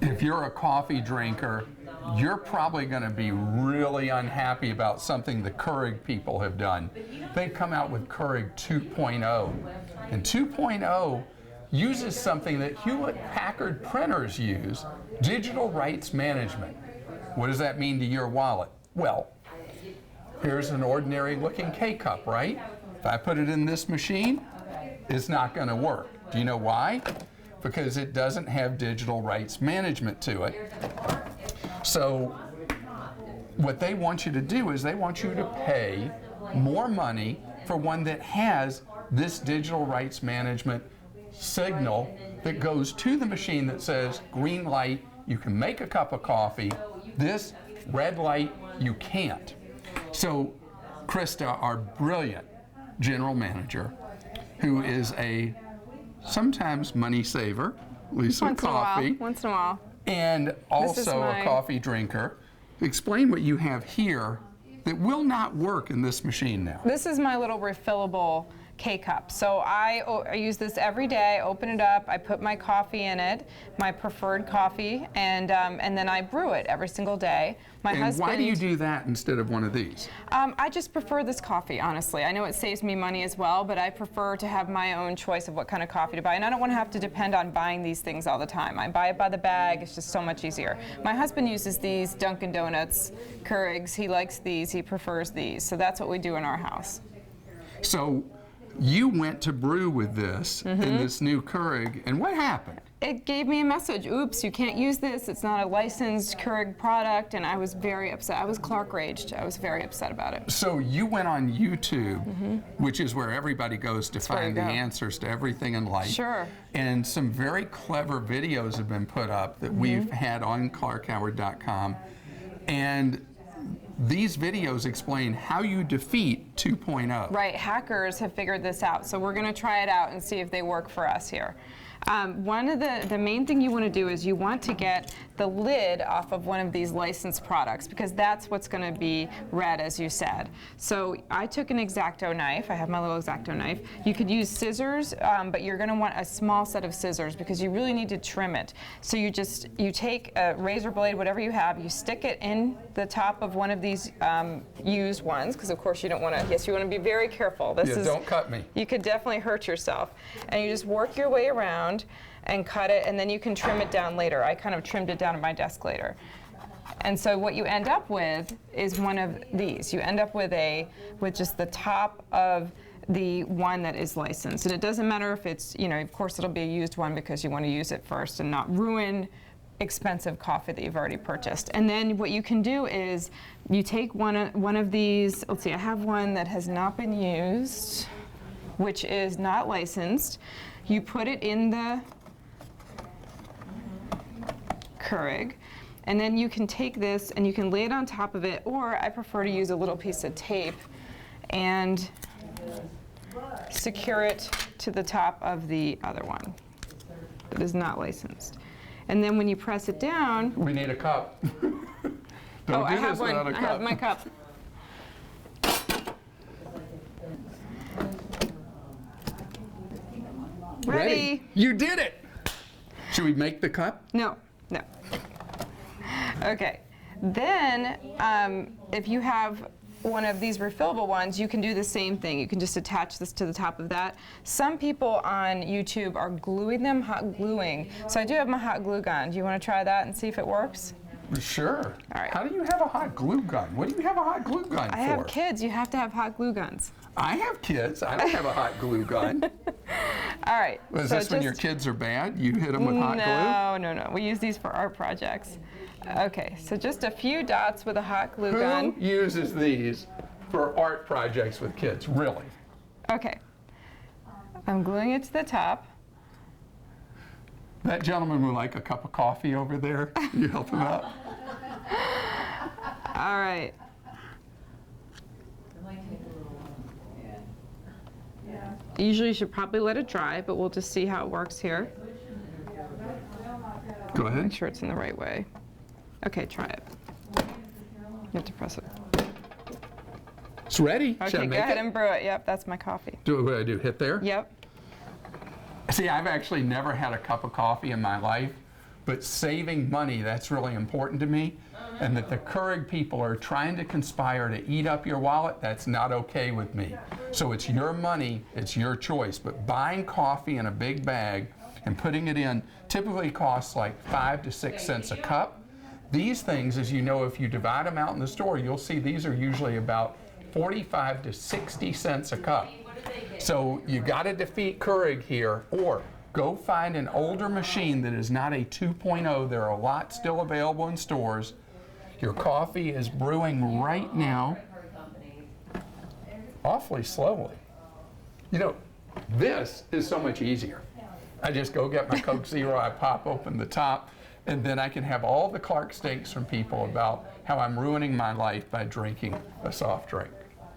If you're a coffee drinker, you're probably going to be really unhappy about something the Keurig people have done. They've come out with Keurig 2.0. And 2.0 uses something that Hewlett-Packard printers use, digital rights management. What does that mean to your wallet? Well, here's an ordinary looking K-cup, right? If I put it in this machine, it's not going to work. Do you know why? Because it doesn't have digital rights management to it. So what they want you to do is they want you to pay more money for one that has this digital rights management signal that goes to the machine that says green light, you can make a cup of coffee. This red light, you can't. So Krista, our brilliant general manager, who is a sometimes money saver, Lisa Coffee, once in a while, and also a coffee drinker. Explain what you have here that will not work in this machine now. This is my little refillable K-cup. So I use this every day, open it up, I put my coffee in it, my preferred coffee, and then I brew it every single day. My husband, why do you do that instead of one of these? I just prefer this coffee, honestly. I know it saves me money as well, but I prefer to have my own choice of what kind of coffee to buy, and I don't want to have to depend on buying these things all the time. I buy it by the bag, it's just so much easier. My husband uses these Dunkin' Donuts Keurigs. He likes these, he prefers these, so that's what we do in our house. So you went to brew with this in this new Keurig, and what happened? It gave me a message, oops, you can't use this, it's not a licensed Keurig product, and I was very upset. I was Clark raged. I was very upset about it. So you went on YouTube, which is where everybody goes to find the answers to everything in life. Sure. And some very clever videos have been put up that we've had on clarkhoward.com. And these videos explain how you defeat 2.0. Right, hackers have figured this out, so we're going to try it out and see if they work for us here. One of the main thing you want to do is you want to get the lid off of one of these licensed products, because that's what's going to be red, as you said. So I took an X-Acto knife. I have my little X-Acto knife. You could use scissors, but you're going to want a small set of scissors because you really need to trim it. So you take a razor blade, whatever you have, you stick it in the top of one of these used ones, because of course you don't want to. Yes, you want to be very careful. Don't cut me. You could definitely hurt yourself, and you just work your way around and cut it, and then you can trim it down later. I kind of trimmed it down at my desk later. And so what you end up with is one of these. You end up with just the top of the one that is licensed. And it doesn't matter if it's, of course it'll be a used one because you want to use it first and not ruin expensive coffee that you've already purchased. And then what you can do is you take one of these, let's see, I have one that has not been used, which is not licensed. You put it in the Keurig, and then you can take this and you can lay it on top of it, or I prefer to use a little piece of tape and secure it to the top of the other one that is not licensed. And then when you press it down... We need a cup. I have one. I have my cup. Ready. You did it. Should we make the cup? No. Okay. Then, if you have one of these refillable ones, you can do the same thing. You can just attach this to the top of that. Some people on YouTube are gluing them, hot gluing. So I do have my hot glue gun. Do you want to try that and see if it works? Sure. All right. How do you have a hot glue gun? What do you have a hot glue gun for? I have kids. You have to have hot glue guns. I have kids. I don't have a hot glue gun. All right. Is this when your kids are bad? You hit them with hot glue? No. We use these for art projects. Okay, so just a few dots with a hot glue gun. Who uses these for art projects with kids, really? Okay. I'm gluing it to the top. That gentleman would like a cup of coffee over there. You help him out? All right. Usually you should probably let it dry, but we'll just see how it works here. Go ahead. Make sure it's in the right way. Okay, try it. You have to press it. It's ready. Okay, Should I go make ahead it? and brew it. Yep, that's my coffee. What do I do? Hit there? Yep. See, I've actually never had a cup of coffee in my life but saving money, that's really important to me. And that the Keurig people are trying to conspire to eat up your wallet, that's not okay with me. So it's your money, it's your choice. But buying coffee in a big bag and putting it in typically costs like 5 to 6 cents a cup. These things, as you know, if you divide them out in the store, you'll see these are usually about 45 to 60 cents a cup. So you got to defeat Keurig here, or go find an older machine that is not a 2.0. There are a lot still available in stores. Your coffee is brewing right now, awfully slowly. You know, this is so much easier. I just go get my Coke Zero, I pop open the top, and then I can have all the Clark steaks from people about how I'm ruining my life by drinking a soft drink.